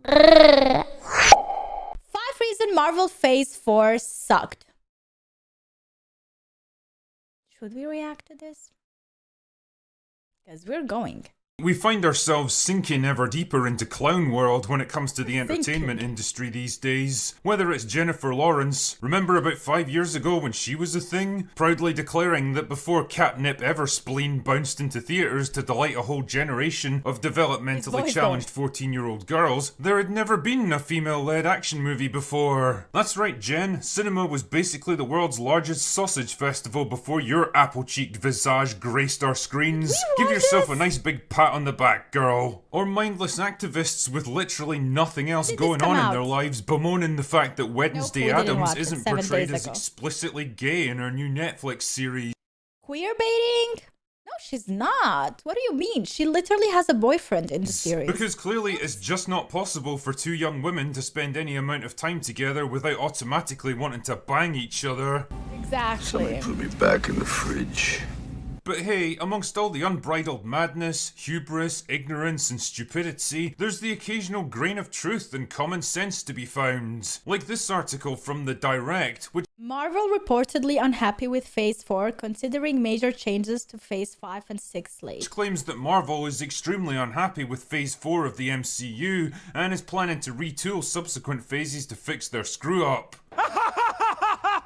5 reasons Marvel Phase 4 sucked. Should we react to this? Because we're going. We find ourselves sinking ever deeper into clown world when it comes to the entertainment industry these days. Whether it's Jennifer Lawrence, remember about 5 years ago when she was a thing? Proudly declaring that before Catnip Ever Spleen bounced into theatres to delight a whole generation of developmentally challenged 14-year-old girls, there had never been a female-led action movie before. That's right, Jen, cinema was basically the world's largest sausage festival before your apple-cheeked visage graced our screens. Give yourself a nice big pat on the back, girl. Or mindless activists with literally nothing else going on in their lives bemoaning the fact that Wednesday Addams isn't portrayed as explicitly gay in her new Netflix series. Queer baiting? No, she's not. What do you mean? She literally has a boyfriend in the series. Because clearly it's just not possible for two young women to spend any amount of time together without automatically wanting to bang each other. Exactly. Somebody put me back in the fridge. But hey, amongst all the unbridled madness, hubris, ignorance and stupidity, there's the occasional grain of truth and common sense to be found. Like this article from The Direct, which Marvel reportedly unhappy with Phase 4, considering major changes to Phase 5 and 6 slate. claims that Marvel is extremely unhappy with Phase 4 of the MCU and is planning to retool subsequent phases to fix their screw-up.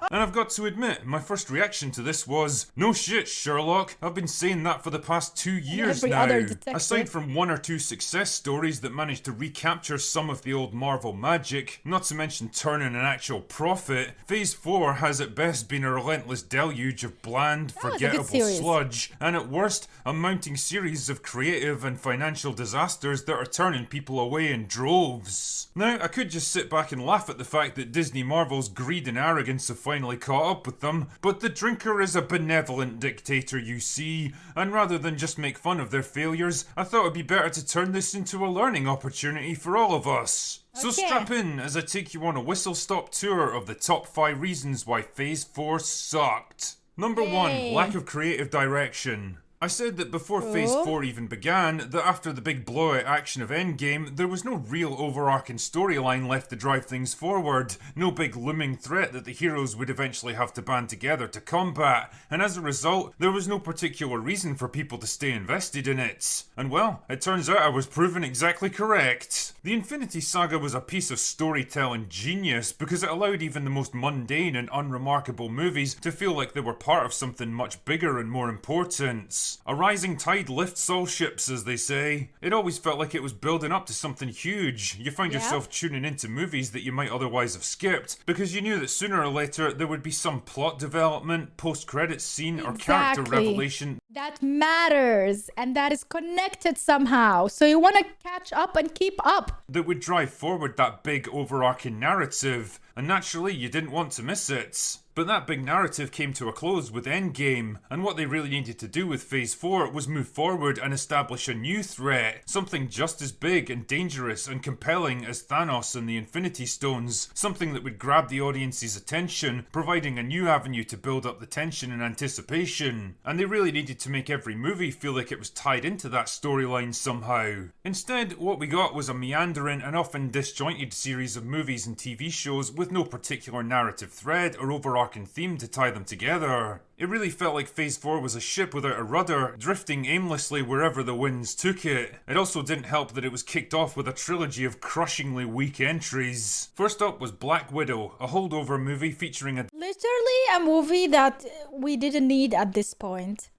And I've got to admit, my first reaction to this was, no shit, Sherlock, I've been saying that for the past 2 years now. Aside from 1 or 2 success stories that managed to recapture some of the old Marvel magic, not to mention turning an actual profit, Phase 4 has at best been a relentless deluge of bland, forgettable sludge, and at worst, a mounting series of creative and financial disasters that are turning people away in droves. Now, I could just sit back and laugh at the fact that Disney Marvel's greed and arrogance have finally caught up with them, but the drinker is a benevolent dictator, you see, and rather than just make fun of their failures, I thought it'd be better to turn this into a learning opportunity for all of us. So strap in as I take you on a whistle-stop tour of the top 5 reasons why Phase 4 sucked. Number 1, lack of creative direction. I said that before Phase 4 even began, that after the big blowout action of Endgame, there was no real overarching storyline left to drive things forward, no big looming threat that the heroes would eventually have to band together to combat, and as a result, there was no particular reason for people to stay invested in it. And well, it turns out I was proven exactly correct. The Infinity Saga was a piece of storytelling genius because it allowed even the most mundane and unremarkable movies to feel like they were part of something much bigger and more important. A rising tide lifts all ships, as they say. It always felt like it was building up to something huge. You found yourself tuning into movies that you might otherwise have skipped, because you knew that sooner or later there would be some plot development, post-credits scene, or character revelation that matters, and that is connected somehow. So you want to catch up and keep up. That would drive forward that big overarching narrative, and naturally you didn't want to miss it. But that big narrative came to a close with Endgame, and what they really needed to do with Phase 4 was move forward and establish a new threat, something just as big and dangerous and compelling as Thanos and the Infinity Stones, something that would grab the audience's attention, providing a new avenue to build up the tension and anticipation. And they really needed to make every movie feel like it was tied into that storyline somehow. Instead, what we got was a meandering and often disjointed series of movies and TV shows with no particular narrative thread or overarching theme to tie them together. It really felt like Phase 4 was a ship without a rudder, drifting aimlessly wherever the winds took it. It also didn't help that it was kicked off with a trilogy of crushingly weak entries. First up was Black Widow, a holdover movie featuring literally a movie that we didn't need at this point.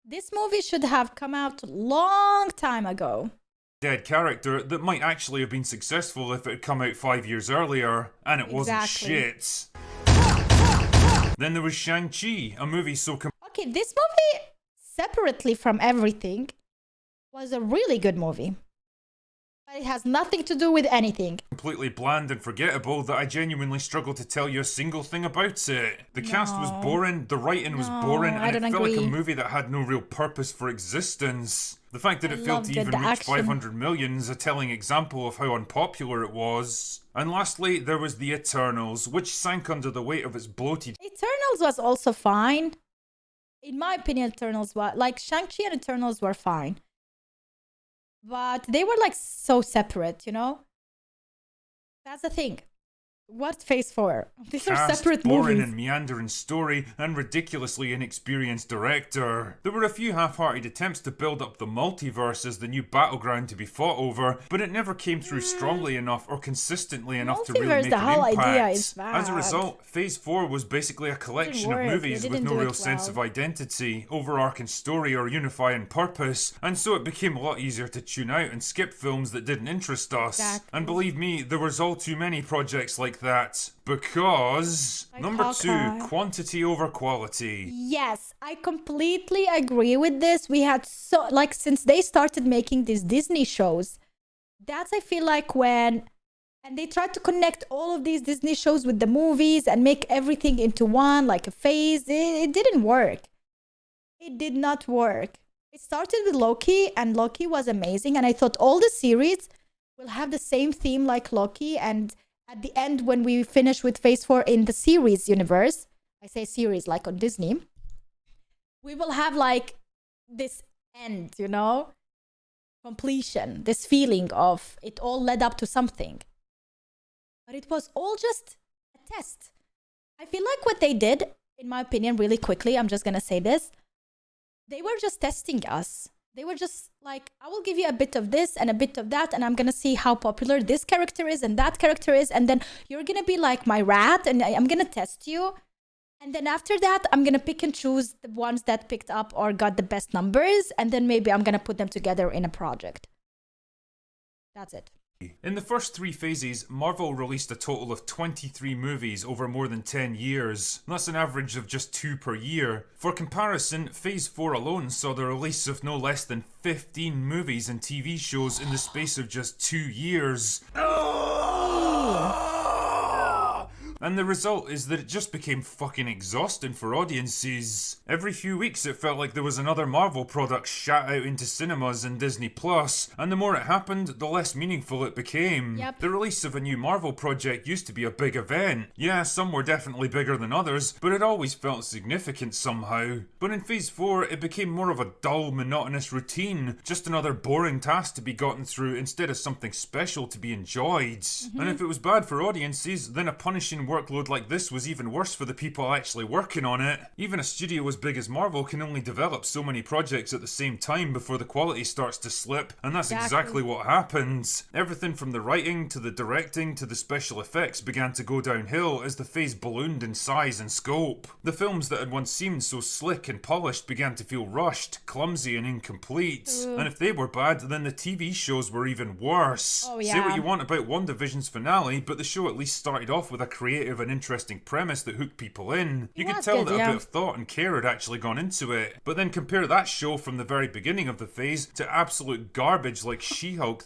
This movie should have come out long time ago. Dead character that might actually have been successful if it had come out 5 years earlier, and it wasn't shit. Then there was Shang-Chi, a movie so okay, this movie, separately from everything, was a really good movie. But it has nothing to do with anything. Completely bland and forgettable that I genuinely struggle to tell you a single thing about it. The cast was boring, the writing was boring, and it felt like a movie that had no real purpose for existence. The fact that it failed to even reach 500 million is a telling example of how unpopular it was. And lastly, there was The Eternals, which sank under the weight of its bloated... Eternals was also fine. In my opinion, Eternals were... like, Shang-Chi and Eternals were fine. But they were, like, so separate, you know? That's the thing. What's Phase 4? These are Cast, separate boring movies. and meandering story, and ridiculously inexperienced director. There were a few half-hearted attempts to build up the multiverse as the new battleground to be fought over, but it never came through strongly enough or consistently enough to really Multiverse, make the an whole impact. idea is As a bad. result, Phase 4 was basically a collection work, of they movies with didn't no do it real sense well. of identity, overarching story, or unifying purpose, and so it became a lot easier to tune out and skip films that didn't interest us. Exactly. And believe me, there was all too many projects like that. Because Like number Hawkeye. 2, quantity over quality. Yes, I completely agree with this. We had since they started making these Disney shows, that's I feel like when, and they tried to connect all of these Disney shows with the movies and make everything into one, like a phase. It didn't work. It did not work. It started with Loki, and Loki was amazing. And I thought all the series will have the same theme like Loki. And at the end, when we finish with Phase 4 in the series universe, I say series like on Disney, we will have like this end, completion, this feeling of it all led up to something. But it was all just a test. I feel like what they did, in my opinion, really quickly, I'm just going to say this, they were just testing us. They were just like, I will give you a bit of this and a bit of that, and I'm going to see how popular this character is and that character is. And then you're going to be like my rat, and I'm going to test you. And then after that, I'm going to pick and choose the ones that picked up or got the best numbers. And then maybe I'm going to put them together in a project. That's it. In the first 3 phases, Marvel released a total of 23 movies over more than 10 years. That's an average of just 2 per year. For comparison, Phase 4 alone saw the release of no less than 15 movies and TV shows in the space of just 2 years. And the result is that it just became fucking exhausting for audiences. Every few weeks it felt like there was another Marvel product shat out into cinemas and Disney Plus, and the more it happened, the less meaningful it became. Yep. The release of a new Marvel project used to be a big event. Yeah, some were definitely bigger than others, but it always felt significant somehow. But in Phase 4, it became more of a dull, monotonous routine, just another boring task to be gotten through instead of something special to be enjoyed. And if it was bad for audiences, then a punishing workload like this was even worse for the people actually working on it. Even a studio as big as Marvel can only develop so many projects at the same time before the quality starts to slip, and that's exactly what happened. Everything from the writing to the directing to the special effects began to go downhill as the phase ballooned in size and scope. The films that had once seemed so slick and polished began to feel rushed, clumsy and incomplete. And if they were bad, then the TV shows were even worse. Oh, Say yeah. what you want about WandaVision's finale, but the show at least started off with a creative and interesting premise that hooked people in. You could was tell good, that yeah. a bit of thought and care had actually gone into it. But then compare that show from the very beginning of the phase to absolute garbage like She-Hulk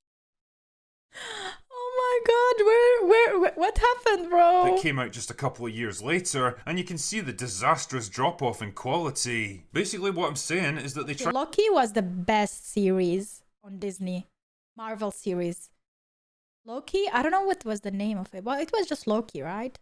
Oh my god, what happened, bro? that came out just a couple of years later, and you can see the disastrous drop-off in quality. Basically what I'm saying is that they tried Loki was the best series on Disney. Marvel series. Loki, I don't know what was the name of it. Well, it was just Loki, right?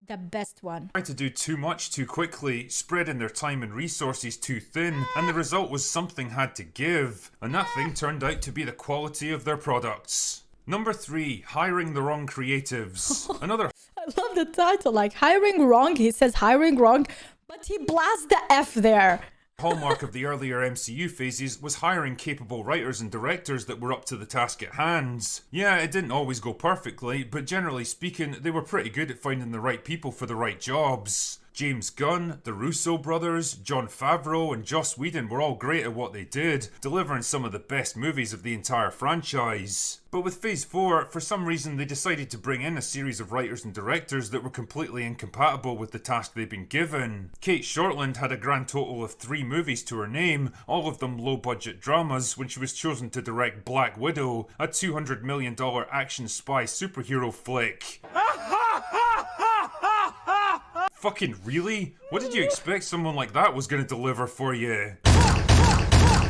The best one. to do too much too quickly, spreading their time and resources too thin, and the result was something had to give, and that thing turned out to be the quality of their products. Number 3, hiring the wrong creatives. Another I love the title, like hiring wrong. He says hiring wrong, but he blasts the F there. hallmark of the earlier MCU phases was hiring capable writers and directors that were up to the task at hand. Yeah, it didn't always go perfectly, but generally speaking, they were pretty good at finding the right people for the right jobs. James Gunn, the Russo brothers, Jon Favreau and Joss Whedon were all great at what they did, delivering some of the best movies of the entire franchise. But with Phase 4, for some reason they decided to bring in a series of writers and directors that were completely incompatible with the task they'd been given. Kate Shortland had a grand total of 3 movies to her name, all of them low-budget dramas, when she was chosen to direct Black Widow, a $200 million action spy superhero flick. Fucking really? What did you expect someone like that was going to deliver for you?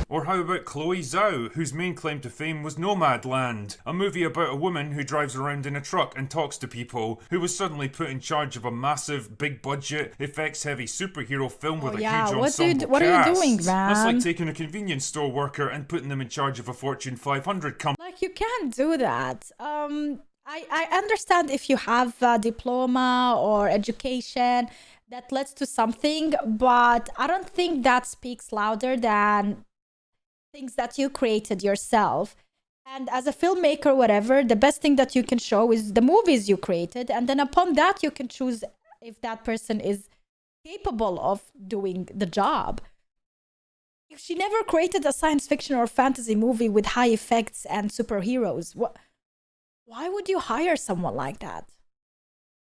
Or how about Chloe Zhao, whose main claim to fame was Nomadland, a movie about a woman who drives around in a truck and talks to people, who was suddenly put in charge of a massive, big-budget, effects-heavy superhero film with a huge ensemble what are you cast. doing, That's man? like taking a convenience store worker and putting them in charge of a Fortune 500 company. Like, you can't do that. I understand if you have a diploma or education that leads to something, but I don't think that speaks louder than things that you created yourself. And as a filmmaker, whatever, the best thing that you can show is the movies you created. And then upon that, you can choose if that person is capable of doing the job. If she never created a science fiction or fantasy movie with high effects and superheroes, why would you hire someone like that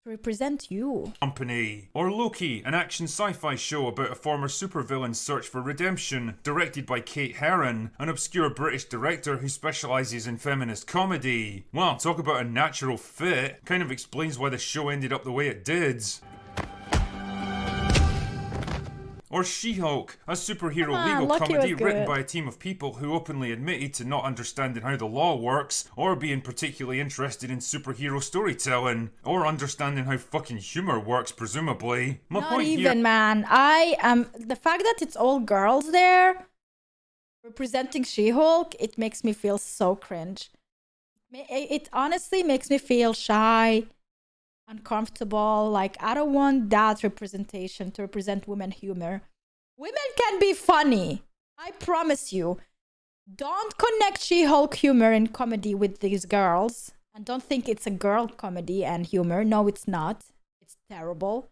to represent you? Company. Or Loki, an action sci-fi show about a former supervillain's search for redemption, directed by Kate Herron, an obscure British director who specialises in feminist comedy. Well, talk about a natural fit. Kind of explains why the show ended up the way it did. Or She-Hulk, a superhero legal Loki comedy was written good. by a team of people who openly admitted to not understanding how the law works, or being particularly interested in superhero storytelling, or understanding how fucking humour works, presumably. My Not point even, here... man. I am the fact that it's all girls there representing She-Hulk. It makes me feel so cringe. It honestly makes me feel shy, uncomfortable. Like, I don't want that representation to represent women humor. Women can be funny. I promise you. Don't connect She-Hulk humor and comedy with these girls. And don't think it's a girl comedy and humor. No, it's not. It's terrible.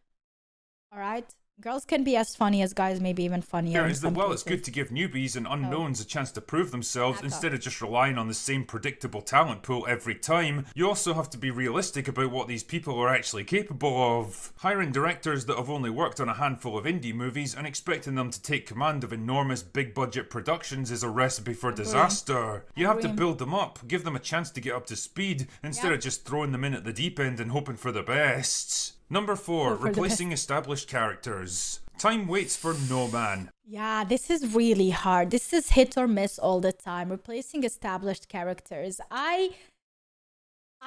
All right? Girls can be as funny as guys, maybe even funnier. Here in is that, some well, it's cases. good to give newbies and unknowns a chance to prove themselves Back instead up. of just relying on the same predictable talent pool every time. You also have to be realistic about what these people are actually capable of. Hiring directors that have only worked on a handful of indie movies and expecting them to take command of enormous big budget productions is a recipe for disaster. You have to Agree. build them up, give them a chance to get up to speed, instead of just throwing them in at the deep end and hoping for the best. Number 4, Hope for the replacing established characters. Time waits for no man. Yeah, this is really hard. This is hit or miss all the time. Replacing established characters. I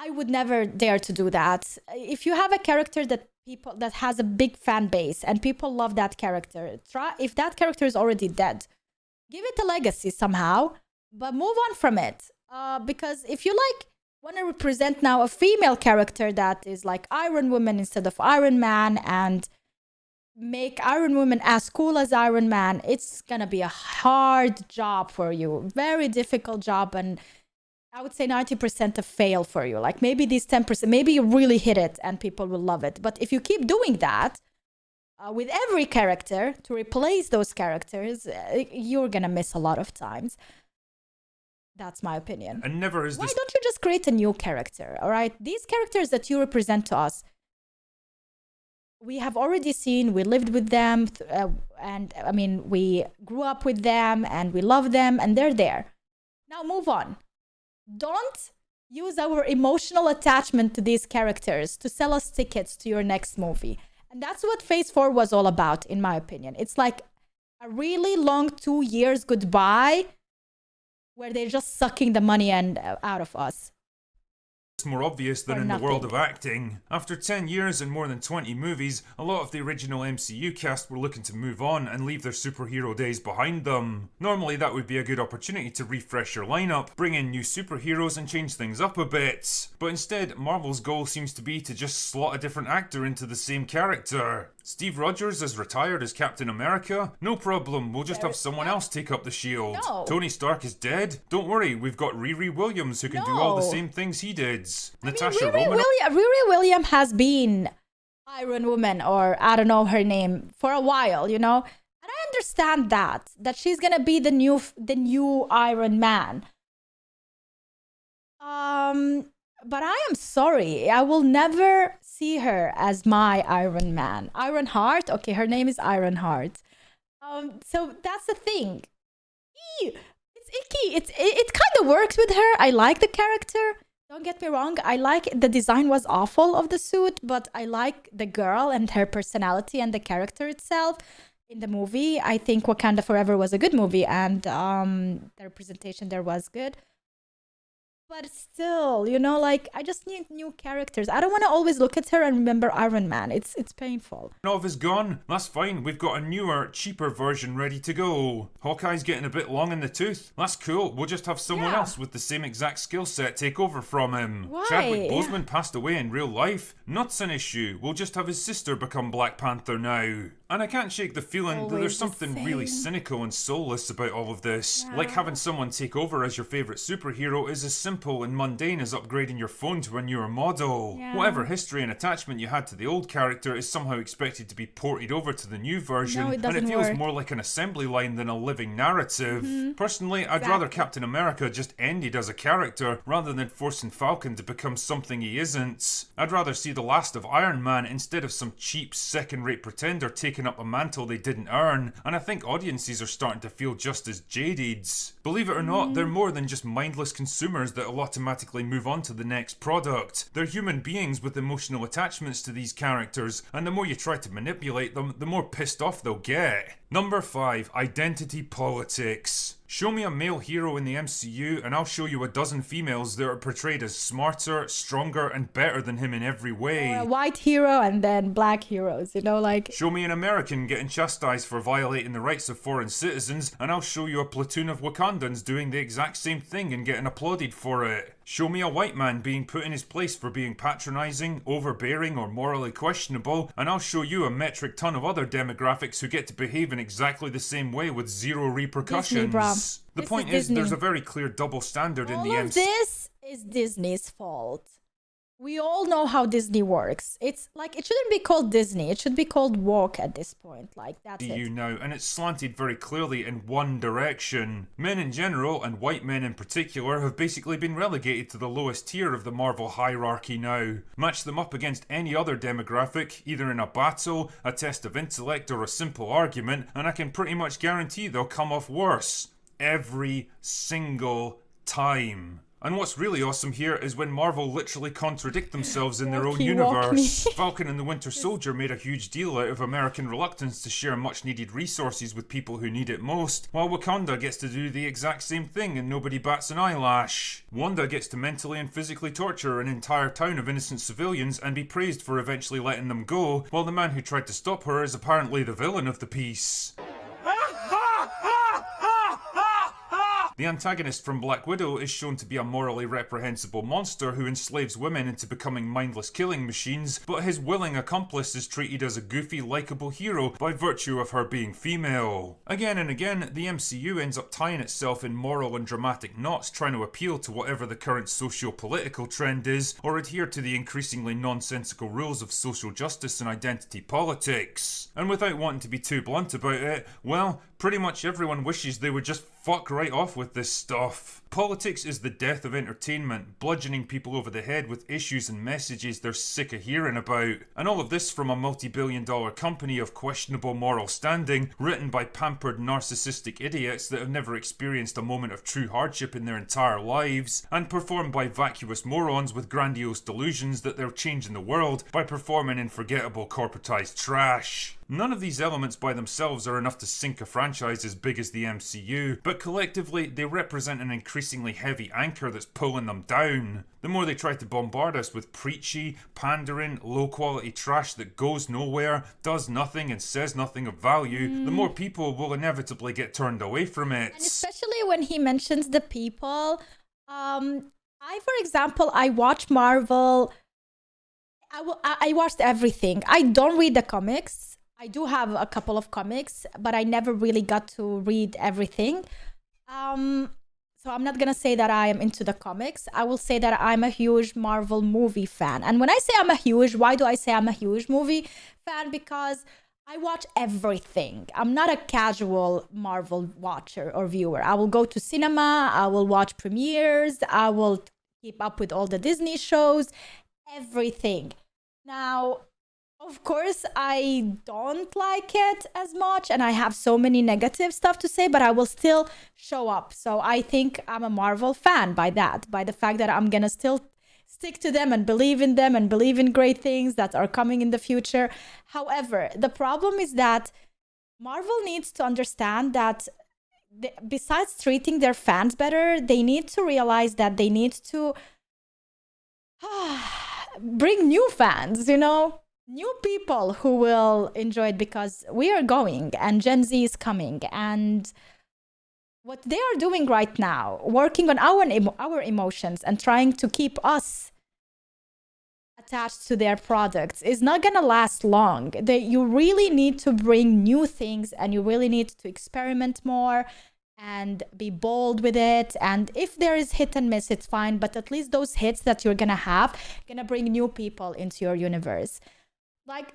would never dare to do that. If you have a character that has a big fan base and people love that character, if that character is already dead, give it a legacy somehow, but move on from it. Because if you want to represent now a female character that is like Iron Woman instead of Iron Man and make Iron Woman as cool as Iron Man, it's gonna be a hard job for you. Very difficult job, and I would say 90% a fail for you. Like maybe these 10%, maybe you really hit it and people will love it. But if you keep doing that with every character to replace those characters, you're gonna miss a lot of times. That's my opinion. And never is Why this... don't you just create a new character, all right? These characters that you represent to us, we have already seen, we lived with them, and I mean, we grew up with them and we love them and they're there. Now move on. Don't use our emotional attachment to these characters to sell us tickets to your next movie. And that's what Phase 4 was all about, in my opinion. It's like a really long 2 years goodbye where they're just sucking the money out of us. more obvious than For in the world nothing. of acting. After 10 years and more than 20 movies, a lot of the original MCU cast were looking to move on and leave their superhero days behind them. Normally that would be a good opportunity to refresh your lineup, bring in new superheroes and change things up a bit. But instead, Marvel's goal seems to be to just slot a different actor into the same character. Steve Rogers is retired as Captain America? No problem, we'll just have someone else take up the shield. No. Tony Stark is dead? Don't worry, we've got Riri Williams who can do all the No. same things he did. I Natasha mean, Riri Williams has been Iron Woman, or I don't know her name, for a while, you know? And I understand that she's gonna be the new Iron Man. But I am sorry, I will never see her as my Iron Man. Ironheart, okay, her name is Ironheart. So that's the thing. It's icky. It kind of works with her. I like the character. Don't get me wrong. I like the design was awful of the suit, but I like the girl and her personality and the character itself in the movie. I think Wakanda Forever was a good movie, and the representation there was good. But still, like I just need new characters. I don't want to always look at her and remember Iron Man. It's painful. Nov is gone. That's fine. We've got a newer, cheaper version ready to go. Hawkeye's getting a bit long in the tooth. That's cool. We'll just have someone else with the same exact skill set take over from him. Why? Chadwick Boseman passed away in real life. Not an issue. We'll just have his sister become Black Panther now. And I can't shake the feeling that there's something really cynical and soulless about all of this. Yeah. Like having someone take over as your favourite superhero is as simple and mundane as upgrading your phone to a newer model. Yeah. Whatever history and attachment you had to the old character is somehow expected to be ported over to the new version, No, it and doesn't it feels work. more like an assembly line than a living narrative. Personally, I'd rather Captain America just ended as a character rather than forcing Falcon to become something he isn't. I'd rather see the last of Iron Man instead of some cheap second-rate pretender taking up a mantle they didn't earn, and I think audiences are starting to feel just as jaded. Believe it or not, they're more than just mindless consumers that'll automatically move on to the next product. They're human beings with emotional attachments to these characters, and the more you try to manipulate them, the more pissed off they'll get. Number 5. Identity politics. Show me a male hero in the MCU and I'll show you a dozen females that are portrayed as smarter, stronger, and better than him in every way. Or a white hero and then black heroes, like... Show me an American getting chastised for violating the rights of foreign citizens and I'll show you a platoon of Wakandans doing the exact same thing and getting applauded for it. Show me a white man being put in his place for being patronising, overbearing, or morally questionable, and I'll show you a metric ton of other demographics who get to behave in exactly the same way with zero repercussions. Disney, bruh. The This point is is, there's Disney. a very clear double standard in the All of this is Disney's fault. We all know how Disney works. It's like, it shouldn't be called Disney. It should be called woke at this point. Like, that's MCU it. now, and it's slanted very clearly in one direction. Men in general, and white men in particular, have basically been relegated to the lowest tier of the Marvel hierarchy now. Match them up against any other demographic, either in a battle, a test of intellect, or a simple argument, and I can pretty much guarantee they'll come off worse. Every single time. And what's really awesome here is when Marvel literally contradict themselves in their own universe. Falcon and the Winter Soldier made a huge deal out of American reluctance to share much needed resources with people who need it most, while Wakanda gets to do the exact same thing and nobody bats an eyelash. Wanda gets to mentally and physically torture an entire town of innocent civilians and be praised for eventually letting them go, while the man who tried to stop her is apparently the villain of the piece. The antagonist from Black Widow is shown to be a morally reprehensible monster who enslaves women into becoming mindless killing machines, but his willing accomplice is treated as a goofy, likeable hero by virtue of her being female. Again and again, the MCU ends up tying itself in moral and dramatic knots trying to appeal to whatever the current socio-political trend is, or adhere to the increasingly nonsensical rules of social justice and identity politics. And without wanting to be too blunt about it, well, pretty much everyone wishes they would just fuck right off with this stuff. Politics is the death of entertainment, bludgeoning people over the head with issues and messages they're sick of hearing about. And all of this from a multi-billion-dollar company of questionable moral standing, written by pampered narcissistic idiots that have never experienced a moment of true hardship in their entire lives, and performed by vacuous morons with grandiose delusions that they're changing the world by performing in forgettable corporatized trash. None of these elements by themselves are enough to sink a franchise as big as the MCU, but collectively they represent an increasingly heavy anchor that's pulling them down. The more they try to bombard us with preachy, pandering, low-quality trash that goes nowhere, does nothing and says nothing of value, the more people will inevitably get turned away from it. And especially when he mentions the people. For example, I watch Marvel. I watched everything. I don't read the comics. I do have a couple of comics, but I never really got to read everything. So I'm not gonna say that I am into the comics. I will say that I'm a huge Marvel movie fan. And when I say why do I say I'm a huge movie fan? Because I watch everything. I'm not a casual Marvel watcher or viewer. I will go to cinema, I will watch premieres, I will keep up with all the Disney shows, everything. Now, of course, I don't like it as much and I have so many negative stuff to say, but I will still show up. So I think I'm a Marvel fan by the fact that I'm gonna still stick to them and believe in them and believe in great things that are coming in the future. However, the problem is that Marvel needs to understand that besides treating their fans better, they need to realize that they need to bring new fans, you know, new people who will enjoy it, because we are going and Gen Z is coming. And what they are doing right now, working on our emotions and trying to keep us attached to their products, is not gonna last long. You really need to bring new things, and you really need to experiment more and be bold with it. And if there is hit and miss, it's fine, but at least those hits that you're gonna bring new people into your universe. Like,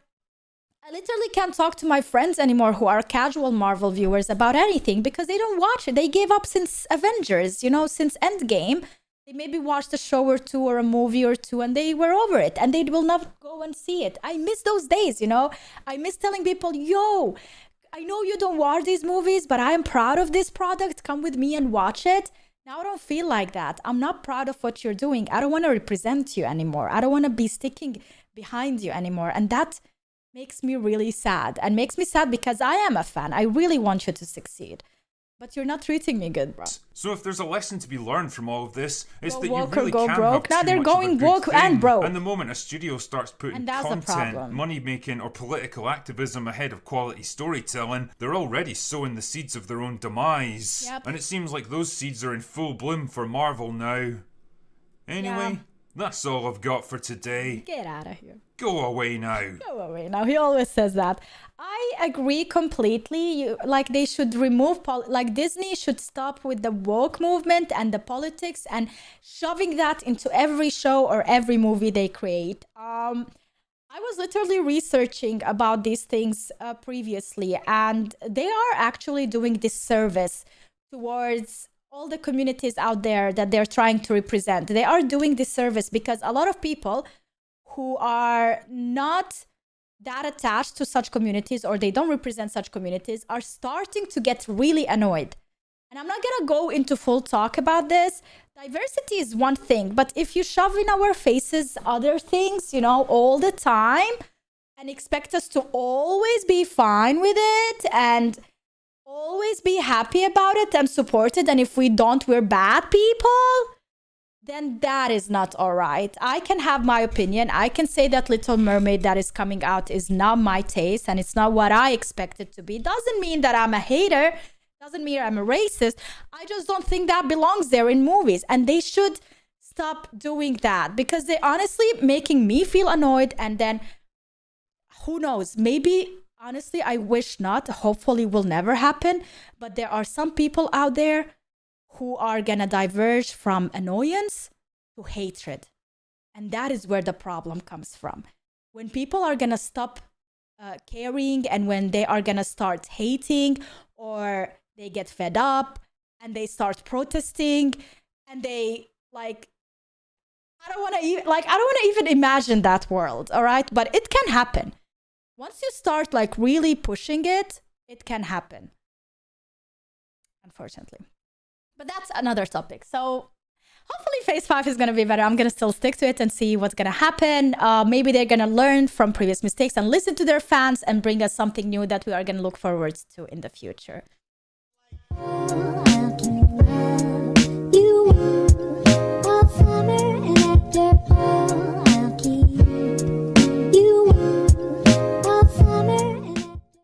I literally can't talk to my friends anymore who are casual Marvel viewers about anything, because they don't watch it. They gave up since Avengers, you know, since Endgame. They maybe watched a show or two or a movie or two, and they were over it, and they will not go and see it. I miss those days, you know. I miss telling people, yo, I know you don't watch these movies, but I am proud of this product. Come with me and watch it. Now I don't feel like that. I'm not proud of what you're doing. I don't want to represent you anymore. I don't want to be sticking behind you anymore. And that makes me really sad, and makes me sad because I am a fan. I really want you to succeed, but you're not treating me good, bro. So if there's a lesson to be learned from all of this, it's Go that you woke or really go can broke. have Now too they're much of a going good woke thing. and broke. And the moment a studio starts putting And that's the content, problem. money making, or political activism ahead of quality storytelling, they're already sowing the seeds of their own demise. Yep. And it seems like those seeds are in full bloom for Marvel now. Anyway, Yeah. that's all I've got for today. Get out of here. Go away now. Go away now. He always says that. I agree completely. Like, they should remove, like, Disney should stop with the woke movement and the politics and shoving that into every show or every movie they create. I was literally researching about these things previously, and they are actually doing disservice towards all the communities out there that they're trying to represent. They are doing disservice because a lot of people who are not that attached to such communities, or they don't represent such communities, are starting to get really annoyed. And I'm not gonna go into full talk about this. Diversity is one thing, but if you shove in our faces other things, you know, all the time, and expect us to always be fine with it and always be happy about it and support it, and if we don't, we're bad people, then that is not all right. I can have my opinion. I can say that Little Mermaid that is coming out is not my taste and it's not what I expect it to be. Doesn't mean that I'm a hater. Doesn't mean I'm a racist. I just don't think that belongs there in movies. And they should stop doing that, because they honestly making me feel annoyed. And then who knows, maybe honestly, I wish not. Hopefully will never happen. But there are some people out there who are gonna diverge from annoyance to hatred. And that is where the problem comes from. When people are gonna stop caring, and when they are gonna start hating, or they get fed up and they start protesting, and they like, I don't want to even imagine that world, all right? But it can happen. Once you start like really pushing it, it can happen. Unfortunately. But that's another topic. So hopefully phase 5 is going to be better. I'm going to still stick to it and see what's going to happen. Maybe they're going to learn from previous mistakes and listen to their fans and bring us something new that we are going to look forward to in the future.